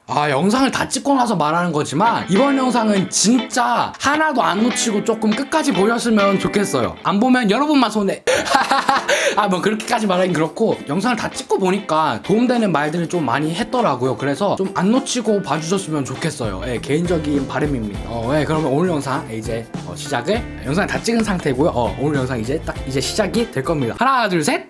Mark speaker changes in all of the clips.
Speaker 1: 영상을 다 찍고 나서 말하는 거지만 이번 영상은 진짜 하나도 안 놓치고 조금 끝까지 보셨으면 좋겠어요. 안 보면 여러분만 손해. 뭐 그렇게까지 말하긴 그렇고, 영상을 다 찍고 보니까 도움되는 말들을 좀 많이 했더라고요. 그래서 좀 안 놓치고 봐주셨으면 좋겠어요. 개인적인 바람입니다. 그러면 오늘 영상 이제 시작을, 영상을 다 찍은 상태고요. 오늘 영상 이제 딱 시작이 될 겁니다. 하나 둘 셋.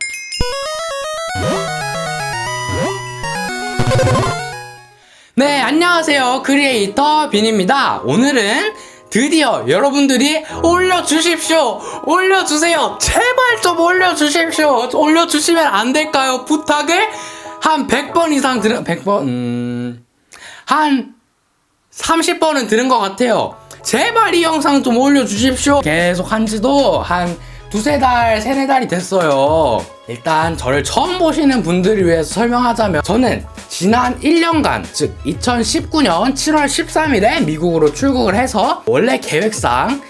Speaker 1: 네, 안녕하세요. 크리에이터 빈입니다. 오늘은 드디어 여러분들이 올려주십시오. 올려주세요. 제발 좀 올려주십시오. 올려주시면 안 될까요? 부탁을 한 100번 이상 들은, 100번, 한 30번은 들은 것 같아요. 제발 이 영상 좀 올려주십시오. 계속 한지도 한 두세 달, 세네 달이 됐어요. 일단 저를 처음 보시는 분들을 위해서 설명하자면, 저는 지난 1년간, 즉 2019년 7월 13일에 미국으로 출국을 해서, 원래 계획상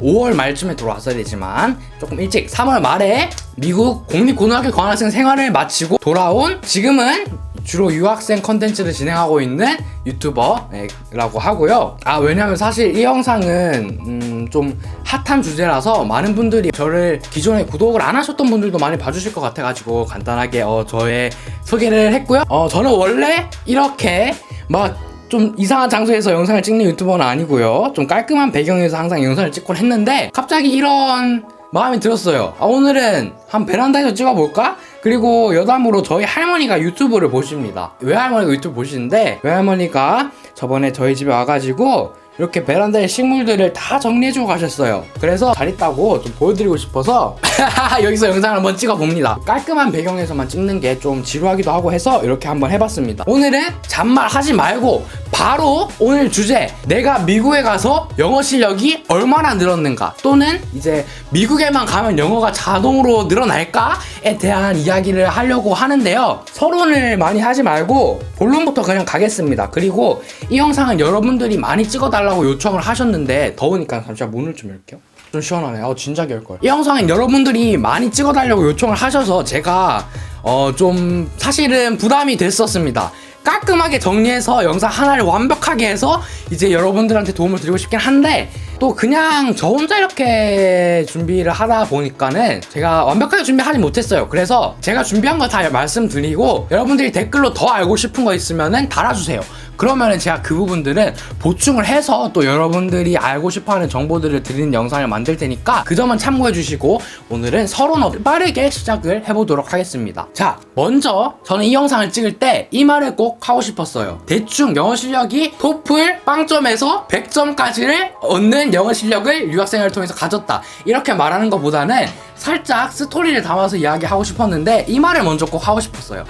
Speaker 1: 5월 말쯤에 돌아왔어야 되지만 조금 일찍 3월 말에 미국 공립고등학교 관학생 생활을 마치고 돌아온, 지금은 주로 유학생 컨텐츠를 진행하고 있는 유튜버라고 하고요. 왜냐면 사실 이 영상은 좀 핫한 주제라서 많은 분들이 저를 기존에 구독을 안 하셨던 분들도 많이 봐주실 것 같아가지고 간단하게 저의 소개를 했고요. 저는 원래 이렇게 막 좀 이상한 장소에서 영상을 찍는 유튜버는 아니고요. 좀 깔끔한 배경에서 항상 영상을 찍곤 했는데, 갑자기 이런 마음이 들었어요. 오늘은 한 베란다에서 찍어볼까? 그리고 여담으로 저희 할머니가 유튜브를 보십니다. 외할머니가 유튜브 보시는데, 외할머니가 저번에 저희 집에 와가지고 이렇게 베란다에 식물들을 다 정리해주고 가셨어요. 그래서 잘 있다고 좀 보여드리고 싶어서 여기서 영상을 한번 찍어봅니다. 깔끔한 배경에서만 찍는 게 좀 지루하기도 하고 해서 이렇게 한번 해봤습니다. 오늘은 잔말 하지 말고 바로 오늘 주제, 내가 미국에 가서 영어 실력이 얼마나 늘었는가, 또는 이제 미국에만 가면 영어가 자동으로 늘어날까에 대한 이야기를 하려고 하는데요. 서론을 많이 하지 말고 본론부터 그냥 가겠습니다. 그리고 이 영상은 여러분들이 많이 찍어달라고 요청을 하셨는데, 더우니까 잠시만 문을 좀 열게요. 좀 시원하네. 진작에 열걸. 이 영상은 여러분들이 많이 찍어달라고 요청을 하셔서 제가 좀 사실은 부담이 됐었습니다. 깔끔하게 정리해서 영상 하나를 완벽하게 해서 이제 여러분들한테 도움을 드리고 싶긴 한데, 또 그냥 저 혼자 이렇게 준비를 하다 보니까는 제가 완벽하게 준비하지 못했어요. 그래서 제가 준비한 거 다 말씀드리고, 여러분들이 댓글로 더 알고 싶은 거 있으면은 달아주세요. 그러면은 제가 그 부분들은 보충을 해서 또 여러분들이 알고 싶어하는 정보들을 드리는 영상을 만들 테니까 그 점은 참고해 주시고, 오늘은 서론 빠르게 시작을 해보도록 하겠습니다. 자, 먼저 저는 이 영상을 찍을 때 이 말을 꼭 하고 싶었어요. 대충 영어 실력이 토플 빵점에서 100점까지를 얻는 영어 실력을 유학생활을 통해서 가졌다, 이렇게 말하는 것보다는 살짝 스토리를 담아서 이야기하고 싶었는데, 이 말을 먼저 꼭 하고 싶었어요.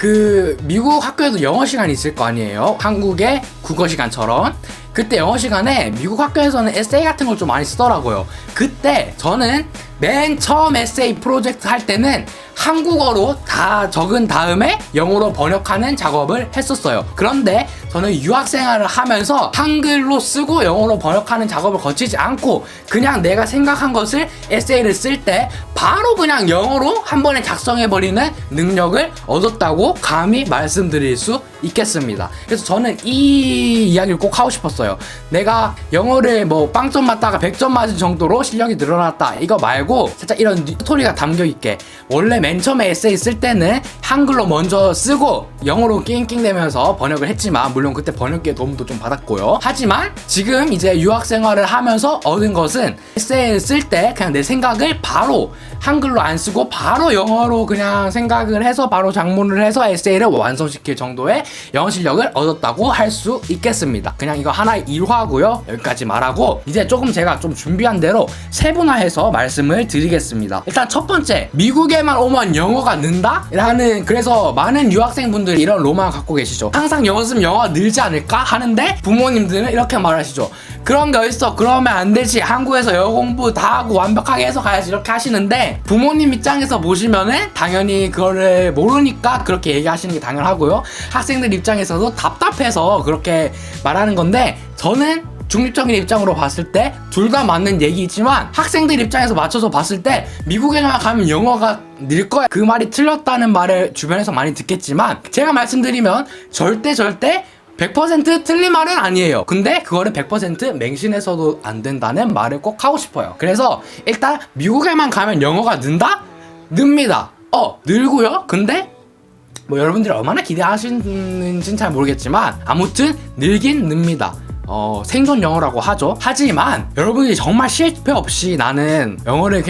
Speaker 1: 미국 학교에도 영어 시간이 있을 거 아니에요? 한국의 국어 시간처럼. 그때 영어 시간에 미국 학교에서는 에세이 같은 걸 좀 많이 쓰더라고요. 그때 저는 맨 처음 에세이 프로젝트 할 때는 한국어로 다 적은 다음에 영어로 번역하는 작업을 했었어요. 그런데 저는 유학생활을 하면서 한글로 쓰고 영어로 번역하는 작업을 거치지 않고 그냥 내가 생각한 것을 에세이를 쓸 때 바로 그냥 영어로 한 번에 작성해버리는 능력을 얻었다고 감히 말씀드릴 수 있겠습니다. 그래서 저는 이 이야기를 꼭 하고 싶었어요. 내가 영어를 빵점 맞다가 100점 맞은 정도로 실력이 늘어났다, 이거 말고 살짝 이런 스토리가 담겨있게, 원래 맨 처음에 에세이 쓸 때는 한글로 먼저 쓰고 영어로 낑낑대면서 번역을 했지만, 물론 그때 번역기의 도움도 좀 받았고요. 하지만 지금 이제 유학 생활을 하면서 얻은 것은, 에세이를 쓸 때 그냥 내 생각을 바로 한글로 안 쓰고 바로 영어로 그냥 생각을 해서 바로 작문을 해서 에세이를 완성시킬 정도의 영어 실력을 얻었다고 할 수 있겠습니다. 그냥 이거 하나의 일화고요. 여기까지 말하고 이제 조금 제가 좀 준비한 대로 세분화해서 말씀을 드리겠습니다. 일단 첫 번째, 미국에만 오면 영어가 는다? 그래서 많은 유학생분들이 이런 로망을 갖고 계시죠. 항상 영어 쓰면 영어가 늘지 않을까 하는데, 부모님들은 이렇게 말하시죠. 그런 게 어딨어, 그러면 안 되지, 한국에서 영어 공부 다 하고 완벽하게 해서 가야지, 이렇게 하시는데, 부모님 입장에서 보시면은 당연히 그거를 모르니까 그렇게 얘기하시는 게 당연하고요. 학생들 입장에서도 답답해서 그렇게 말하는 건데, 저는 중립적인 입장으로 봤을 때 둘 다 맞는 얘기지만, 학생들 입장에서 맞춰서 봤을 때 미국에만 가면 영어가 늘 거야, 그 말이 틀렸다는 말을 주변에서 많이 듣겠지만, 제가 말씀드리면 절대 100% 틀린 말은 아니에요. 근데 그거를 100% 맹신해서도 안 된다는 말을 꼭 하고 싶어요. 그래서 일단 미국에만 가면 영어가 는다? 늡니다. 늘고요. 근데 뭐 여러분들이 얼마나 기대하시는지는 잘 모르겠지만 아무튼 늘긴 늡니다. 생존 영어라고 하죠. 하지만 여러분이 정말 실패 없이 나는 영어를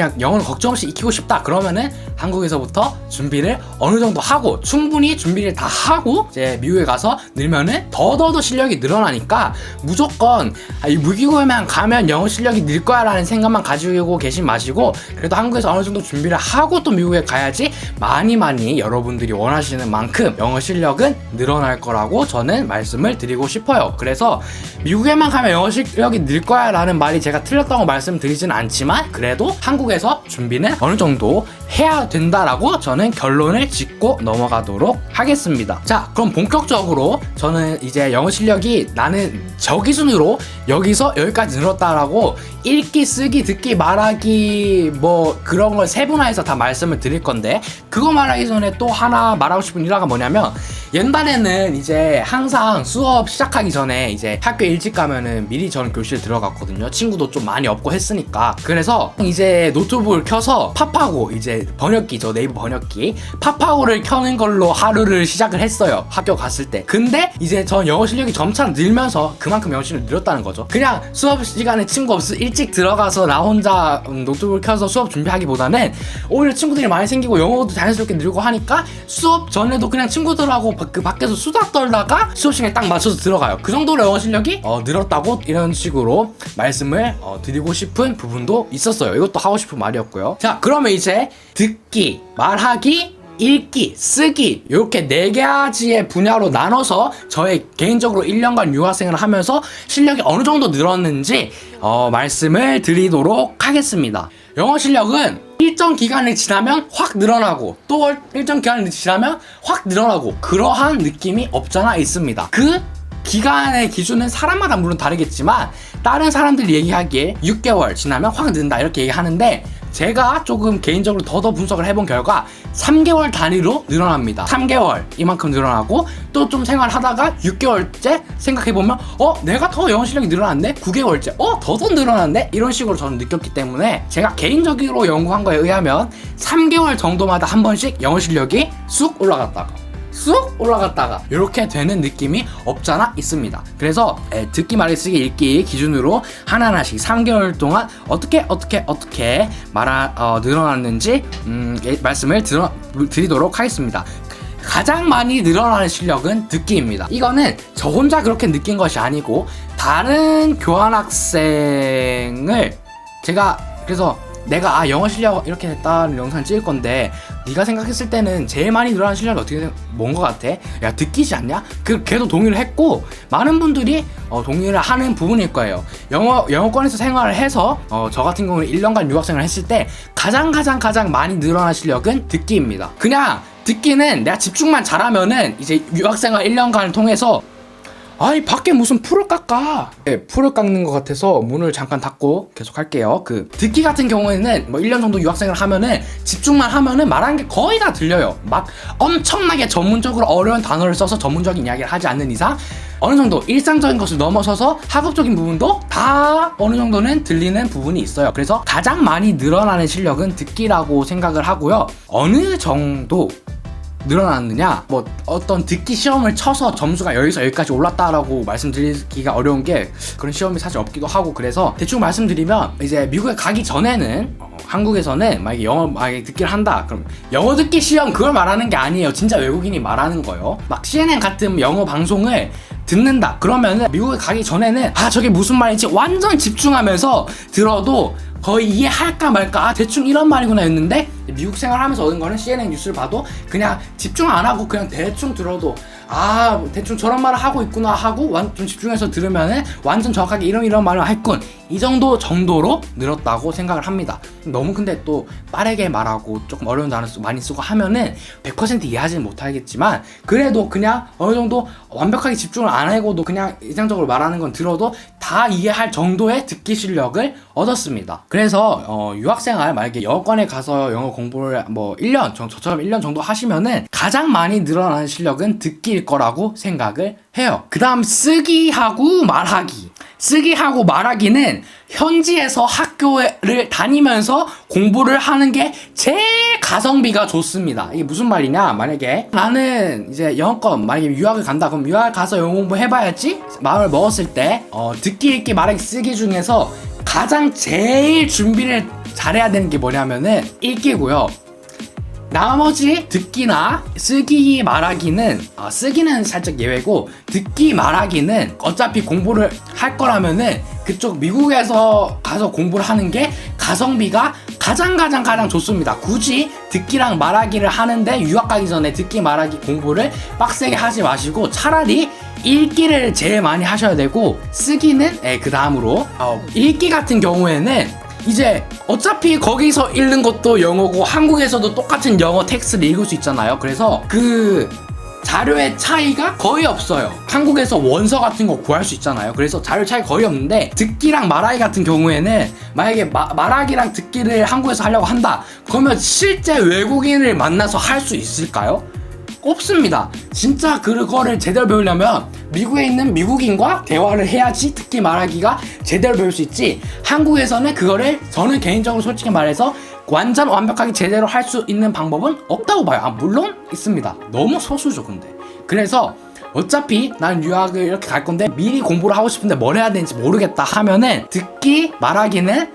Speaker 1: 걱정 없이 익히고 싶다 그러면은 한국에서부터 준비를 어느 정도 하고 충분히 준비를 다 하고 이제 미국에 가서 늘면은 더 실력이 늘어나니까 무조건 이 미국에만 가면 영어 실력이 늘 거야 라는 생각만 가지고 계신 마시고 그래도 한국에서 어느 정도 준비를 하고 또 미국에 가야지 많이 여러분들이 원하시는 만큼 영어 실력은 늘어날 거라고 저는 말씀을 드리고 싶어요. 그래서 미국에만 가면 영어 실력이 늘 거야 라는 말이 제가 틀렸다고 말씀드리진 않지만 그래도 한국에서 준비는 어느 정도 해야 된다라고 저는 결론을 짓고 넘어가도록 하겠습니다. 자, 그럼 본격적으로 저는 이제 영어 실력이 나는 저 기준으로 여기서 여기까지 늘었다라고 읽기, 쓰기, 듣기, 말하기 뭐 그런 걸 세분화해서 다 말씀을 드릴 건데 그거 말하기 전에 또 하나 말하고 싶은 일화가 뭐냐면 옛날에는 이제 항상 수업 시작하기 전에 이제 학교 일찍 가면은 미리 저는 교실 들어갔거든요. 친구도 좀 많이 없고 했으니까. 그래서 이제 노트북을 켜서 팝하고 이제 번역기죠. 네이버 번역기. 팝하고를 켜는 걸로 하루를 시작을 했어요. 학교 갔을 때. 근데 이제 전 영어 실력이 점차 늘면서 그만큼 영어 실력이 늘었다는 거죠. 그냥 수업 시간에 친구 없이 일찍 들어가서 나 혼자 노트북을 켜서 수업 준비하기보다는 오히려 친구들이 많이 생기고 영어도 자연스럽게 늘고 하니까 수업 전에도 그냥 친구들하고 그 밖에서 수다 떨다가 수업 시간에 딱 맞춰서 들어가요. 그 정도로 영어 실력이 늘었다고 이런 식으로 말씀을 드리고 싶은 부분도 있었어요. 이것도 하고 싶은 말이었고요. 자, 그러면 이제 듣기, 말하기, 읽기, 쓰기 이렇게 4가지의 분야로 나눠서 저의 개인적으로 1년간 유학생을 하면서 실력이 어느 정도 늘었는지 말씀을 드리도록 하겠습니다. 영어 실력은 일정 기간이 지나면 확 늘어나고 또 일정 기간이 지나면 확 늘어나고 그러한 느낌이 없잖아 있습니다. 그 기간의 기준은 사람마다 물론 다르겠지만 다른 사람들이 얘기하기에 6개월 지나면 확 는다 이렇게 얘기하는데 제가 조금 개인적으로 더 분석을 해본 결과 3개월 단위로 늘어납니다. 3개월 이만큼 늘어나고 또 좀 생활하다가 6개월째 생각해보면 내가 더 영어 실력이 늘어났네? 9개월째 더 늘어났네? 이런 식으로 저는 느꼈기 때문에 제가 개인적으로 연구한 거에 의하면 3개월 정도마다 한 번씩 영어 실력이 쑥 올라갔다가 이렇게 되는 느낌이 없잖아 있습니다. 그래서 듣기, 말하기, 쓰기, 읽기 기준으로 하나하나씩 3개월 동안 어떻게 늘어났는지 말씀을 드리도록 하겠습니다. 가장 많이 늘어나는 실력은 듣기입니다. 이거는 저 혼자 그렇게 느낀 것이 아니고 다른 교환학생을 제가 그래서 내가 영어 실력 이렇게 됐다는 영상을 찍을 건데 네가 생각했을 때는 제일 많이 늘어난 실력이 어떻게 뭔 것 같아? 야, 듣기지 않냐? 걔도 동의를 했고 많은 분들이 동의를 하는 부분일 거예요. 영어권에서 생활을 해서 저 같은 경우는 1년간 유학생을 했을 때 가장 많이 늘어난 실력은 듣기입니다. 그냥 듣기는 내가 집중만 잘하면은 이제 유학생활 1년간을 통해서 아니 밖에 무슨 풀을 깎아. 풀을 깎는 것 같아서 문을 잠깐 닫고 계속 할게요. 듣기 같은 경우에는 뭐 1년 정도 유학생을 하면은 집중만 하면은 말하는 게 거의 다 들려요. 막 엄청나게 전문적으로 어려운 단어를 써서 전문적인 이야기를 하지 않는 이상 어느 정도 일상적인 것을 넘어서서 학업적인 부분도 다 어느 정도는 들리는 부분이 있어요. 그래서 가장 많이 늘어나는 실력은 듣기라고 생각을 하고요. 어느 정도 늘어났느냐, 뭐 어떤 듣기 시험을 쳐서 점수가 여기서 여기까지 올랐다라고 말씀드리기가 어려운 게 그런 시험이 사실 없기도 하고, 그래서 대충 말씀드리면 이제 미국에 가기 전에는 한국에서는 만약에 듣기를 한다 그럼 영어 듣기 시험 그걸 말하는 게 아니에요. 진짜 외국인이 말하는 거예요. 막 CNN 같은 영어 방송을 듣는다 그러면은 미국에 가기 전에는 저게 무슨 말인지 완전 집중하면서 들어도 거의 이해할까 말까 대충 이런 말이구나 했는데, 미국 생활하면서 얻은 거는 CNN 뉴스를 봐도 그냥 집중 안 하고 그냥 대충 들어도 대충 저런 말을 하고 있구나 하고 좀 집중해서 들으면은 완전 정확하게 이런 말을 했군, 이 정도로 늘었다고 생각을 합니다. 너무 근데 또 빠르게 말하고 조금 어려운 단어 많이 쓰고 하면은 100% 이해하지는 못하겠지만 그래도 그냥 어느 정도 완벽하게 집중을 안 하고도 그냥 일상적으로 말하는 건 들어도 다 이해할 정도의 듣기 실력을 얻었습니다. 그래서 유학생활 만약에 영어권에 가서 영어 공부를 뭐 1년, 저처럼 1년 정도 하시면은 가장 많이 늘어나는 실력은 듣기일 거라고 생각을 해요. 그 다음 쓰기하고 말하기. 쓰기하고 말하기는 현지에서 학교를 다니면서 공부를 하는 게 제일 가성비가 좋습니다. 이게 무슨 말이냐? 만약에 나는 이제 영어권 만약에 유학을 간다 그럼 유학 가서 영어 공부 해봐야지 마음을 먹었을 때 듣기, 읽기, 말하기, 쓰기 중에서 가장 제일 준비를 잘해야 되는 게 뭐냐면은 읽기고요. 나머지 듣기나 쓰기, 말하기는 쓰기는 살짝 예외고 듣기, 말하기는 어차피 공부를 할 거라면은 그쪽 미국에서 가서 공부를 하는 게 가성비가 가장 좋습니다. 굳이 듣기랑 말하기를 하는데 유학 가기 전에 듣기, 말하기 공부를 빡세게 하지 마시고 차라리 읽기를 제일 많이 하셔야 되고 쓰기는 그 다음으로 읽기 같은 경우에는 이제 어차피 거기서 읽는 것도 영어고 한국에서도 똑같은 영어 텍스트를 읽을 수 있잖아요. 그래서 그 자료의 차이가 거의 없어요. 한국에서 원서 같은 거 구할 수 있잖아요. 그래서 자료 차이 거의 없는데 듣기랑 말하기 같은 경우에는 만약에 말하기랑 듣기를 한국에서 하려고 한다 그러면 실제 외국인을 만나서 할 수 있을까요? 없습니다. 진짜 그거를 제대로 배우려면 미국에 있는 미국인과 대화를 해야지 듣기, 말하기가 제대로 배울 수 있지 한국에서는 그거를 저는 개인적으로 솔직히 말해서 완전 완벽하게 제대로 할 수 있는 방법은 없다고 봐요. 물론 있습니다. 너무 소수죠. 근데 그래서 어차피 난 유학을 이렇게 갈 건데 미리 공부를 하고 싶은데 뭘 해야 되는지 모르겠다 하면은 듣기, 말하기는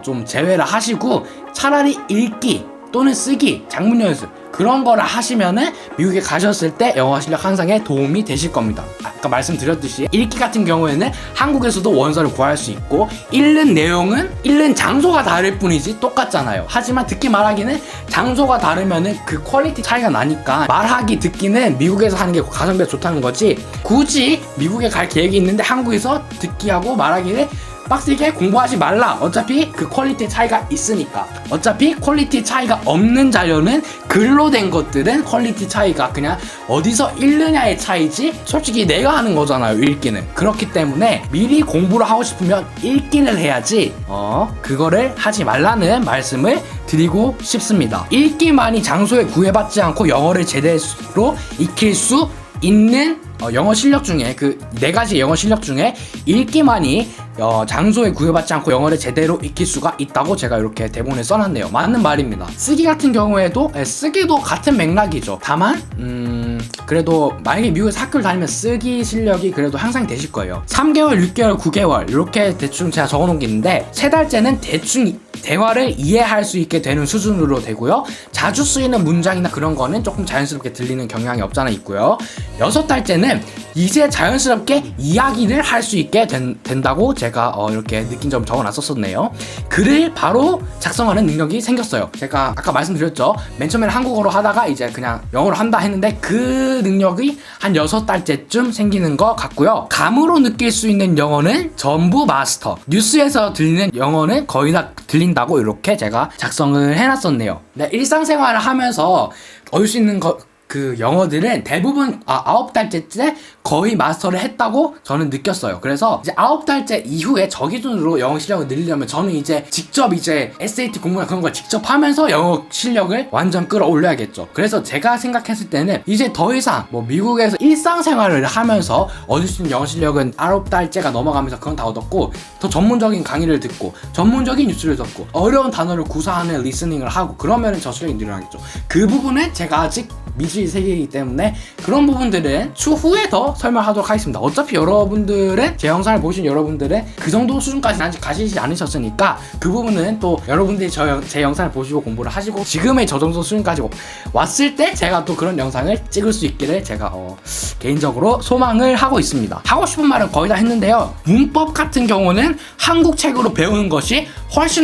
Speaker 1: 좀 제외를 하시고 차라리 읽기 또는 쓰기, 장문 연습 그런 거를 하시면은 미국에 가셨을 때 영어 실력 향상에 도움이 되실 겁니다. 아까 말씀드렸듯이 읽기 같은 경우에는 한국에서도 원서를 구할 수 있고 읽는 내용은 읽는 장소가 다를 뿐이지 똑같잖아요. 하지만 듣기, 말하기는 장소가 다르면은 그 퀄리티 차이가 나니까 말하기, 듣기는 미국에서 하는 게 가성비가 좋다는 거지 굳이 미국에 갈 계획이 있는데 한국에서 듣기하고 말하기를 빡세게 공부하지 말라. 어차피 그 퀄리티 차이가 있으니까. 어차피 퀄리티 차이가 없는 자료는 글로 된 것들은 퀄리티 차이가 그냥 어디서 읽느냐의 차이지 솔직히 내가 하는 거잖아요. 읽기는. 그렇기 때문에 미리 공부를 하고 싶으면 읽기를 해야지 그거를 하지 말라는 말씀을 드리고 싶습니다. 읽기만이 장소에 구애받지 않고 영어를 제대로 익힐 수 있는 영어 실력 중에 그 4가지 영어 실력 중에 읽기만이 장소에 구애받지 않고 영어를 제대로 익힐 수가 있다고 제가 이렇게 대본에 써놨네요. 맞는 말입니다. 쓰기 같은 경우에도 쓰기도 같은 맥락이죠. 다만 그래도 만약에 미국에서 학교를 다니면 쓰기 실력이 그래도 향상이 되실 거예요. 3개월, 6개월, 9개월 이렇게 대충 제가 적어놓은 게 있는데 3달째는 대충 대화를 이해할 수 있게 되는 수준으로 되고요. 자주 쓰이는 문장이나 그런 거는 조금 자연스럽게 들리는 경향이 없잖아 있고요. 6달째는 이제 자연스럽게 이야기를 할 수 있게 된다고 제가 이렇게 느낀 점 적어놨었네요. 글을 바로 작성하는 능력이 생겼어요. 제가 아까 말씀드렸죠. 맨 처음에는 한국어로 하다가 이제 그냥 영어로 한다 했는데 그 능력이 한 6달째쯤 생기는 것 같고요. 감으로 느낄 수 있는 영어는 전부 마스터. 뉴스에서 들리는 영어는 거의 다 들린다고 이렇게 제가 작성을 해놨었네요. 네, 일상생활을 하면서 얻을 수 있는 그 영어들은 대부분 9달째 거의 마스터를 했다고 저는 느꼈어요. 그래서 이제 9달째 이후에 저 기준으로 영어 실력을 늘리려면 저는 이제 직접 이제 SAT 공부나 그런 걸 직접 하면서 영어 실력을 완전 끌어올려야겠죠. 그래서 제가 생각했을 때는 이제 더 이상 뭐 미국에서 일상생활을 하면서 얻을 수 있는 영어 실력은 9달째가 넘어가면서 그건 다 얻었고 더 전문적인 강의를 듣고 전문적인 뉴스를 듣고 어려운 단어를 구사하는 리스닝을 하고 그러면은 저 실력이 늘어나겠죠. 그 부분은 제가 아직 미지의 세계이기 때문에 그런 부분들은 추후에 더 설명하도록 하겠습니다. 어차피 여러분들은 제 영상을 보신 여러분들은 그 정도 수준까지는 아직 가시지 않으셨으니까 그 부분은 또 여러분들이 제 영상을 보시고 공부를 하시고 지금의 저 정도 수준까지 왔을 때 제가 또 그런 영상을 찍을 수 있기를 제가 개인적으로 소망을 하고 있습니다. 하고 싶은 말은 거의 다 했는데요. 문법 같은 경우는 한국 책으로 배우는 것이 훨씬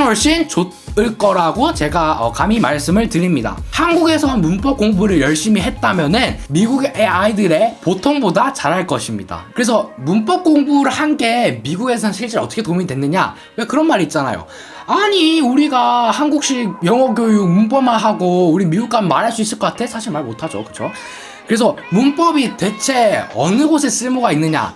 Speaker 1: 좋을 거라고 제가 감히 말씀을 드립니다. 한국에서 문법 공부를 열심히 했다면은 미국의 아이들의 보통보다 잘할 것입니다. 그래서 문법 공부를 한 게 미국에서는 실제로 어떻게 도움이 됐느냐? 왜 그런 말 있잖아요. 아니 우리가 한국식 영어 교육 문법만 하고 우리 미국 가면 말할 수 있을 것 같아? 사실 말 못하죠. 그쵸? 그래서 문법이 대체 어느 곳에 쓸모가 있느냐?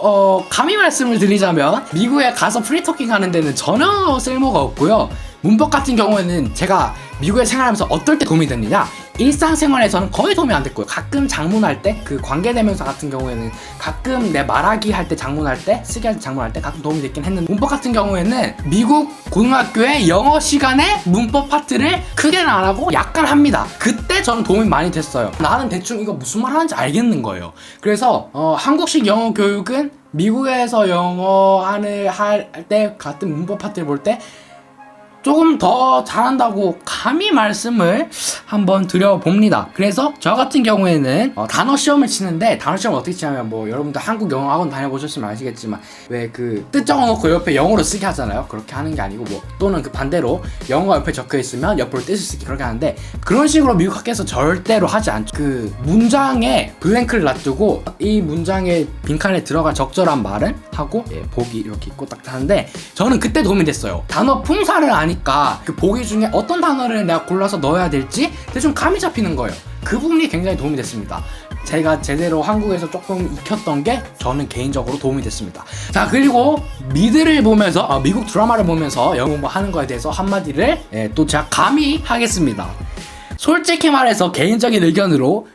Speaker 1: 감히 말씀을 드리자면 미국에 가서 프리토킹 하는 데는 전혀 쓸모가 없고요. 문법 같은 경우에는 제가 미국에 생활하면서 어떨 때 도움이 됐느냐, 일상생활에서는 거의 도움이 안 됐고요. 가끔 장문할 때, 그 관계대명사 같은 경우에는 가끔 내 말하기 할 때 장문할 때, 쓰기 할 때 장문할 때 가끔 도움이 됐긴 했는데, 문법 같은 경우에는 미국 고등학교의 영어 시간에 문법 파트를 크게는 안 하고 약간 합니다. 그때 저는 도움이 많이 됐어요. 나는 대충 이거 무슨 말 하는지 알겠는 거예요. 그래서 한국식 영어 교육은 미국에서 영어 할 때 같은 문법 파트를 볼 때 조금 더 잘한다고 감히 말씀을 한번 드려봅니다. 그래서 저 같은 경우에는 단어 시험을 치는데, 단어 시험을 어떻게 치냐면, 뭐 여러분들 한국 영어 학원 다녀보셨으면 아시겠지만 왜 그 뜻 적어놓고 옆에 영어로 쓰게 하잖아요. 그렇게 하는 게 아니고, 뭐 또는 그 반대로 영어 옆에 적혀있으면 옆으로 뜻을 쓰기, 그렇게 하는데, 그런 식으로 미국 학교에서 절대로 하지 않죠. 그 문장에 블랭크를 놔두고 이 문장의 빈칸에 들어갈 적절한 말은 하고, 보기 이렇게 있고 딱 하는데, 저는 그때 도움이 됐어요. 단어 품사를 아니까 그 보기 중에 어떤 단어를 내가 골라서 넣어야 될지 대충 감이 잡히는 거예요. 그 부분이 굉장히 도움이 됐습니다. 제가 제대로 한국에서 조금 익혔던 게 저는 개인적으로 도움이 됐습니다. 자, 그리고 미드를 보면서 미국 드라마를 보면서 영어 공부하는 거에 대해서 한마디를 또 제가 감히 하겠습니다. 솔직히 말해서 개인적인 의견으로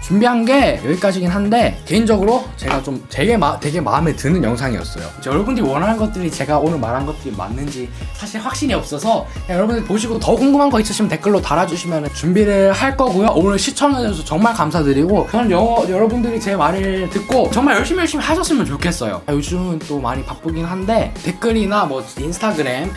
Speaker 1: 준비한 게 여기까지긴 한데, 개인적으로 제가 좀 되게 마음에 드는 영상이었어요. 여러분들이 원하는 것들이 제가 오늘 말한 것들이 맞는지 사실 확신이 없어서 여러분들 보시고 더 궁금한 거 있으시면 댓글로 달아주시면 준비를 할 거고요. 오늘 시청해주셔서 정말 감사드리고, 저는 여러분들이 제 말을 듣고 정말 열심히 하셨으면 좋겠어요. 요즘은 또 많이 바쁘긴 한데 댓글이나 뭐 인스타그램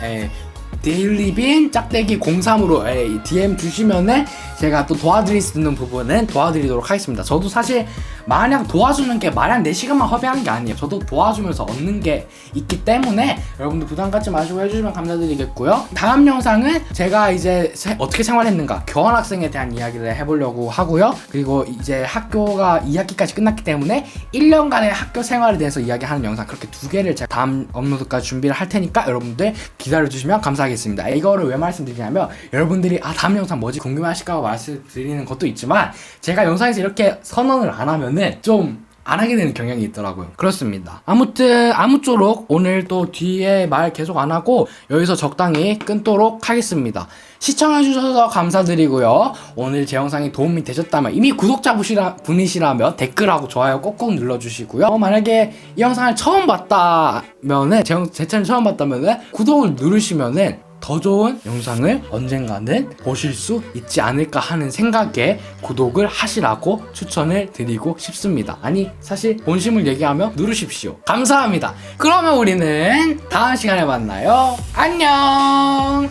Speaker 1: 데일리빈 짝대기 03으로 DM 주시면은 제가 또 도와드릴 수 있는 부분은 도와드리도록 하겠습니다. 저도 사실 마냥 도와주는 게 마냥 내 시간만 허비하는 게 아니에요. 저도 도와주면서 얻는 게 있기 때문에 여러분들 부담 갖지 마시고 해주시면 감사드리겠고요. 다음 영상은 제가 이제 어떻게 생활했는가, 교환학생에 대한 이야기를 해보려고 하고요. 그리고 이제 학교가 2학기까지 끝났기 때문에 1년간의 학교 생활에 대해서 이야기하는 영상, 그렇게 2개를 제가 다음 업로드까지 준비를 할 테니까 여러분들 기다려주시면 감사하겠습니다. 이거를 왜 말씀드리냐면, 여러분들이 다음 영상 뭐지 궁금해하실까 봐 말씀드리는 것도 있지만, 제가 영상에서 이렇게 선언을 안 하면은 좀 안 하게 되는 경향이 있더라고요. 그렇습니다. 아무튼 아무쪼록 오늘 또 뒤에 말 계속 안 하고 여기서 적당히 끊도록 하겠습니다. 시청해주셔서 감사드리고요. 오늘 제 영상이 도움이 되셨다면, 이미 구독자분이시라면 댓글하고 좋아요 꼭꼭 눌러주시고요. 만약에 이 영상을 처음 봤다면은, 제 채널 처음 봤다면은 구독을 누르시면은 더 좋은 영상을 언젠가는 보실 수 있지 않을까 하는 생각에 구독을 하시라고 추천을 드리고 싶습니다. 아니, 사실 본심을 얘기하면 누르십시오. 감사합니다. 그러면 우리는 다음 시간에 만나요. 안녕.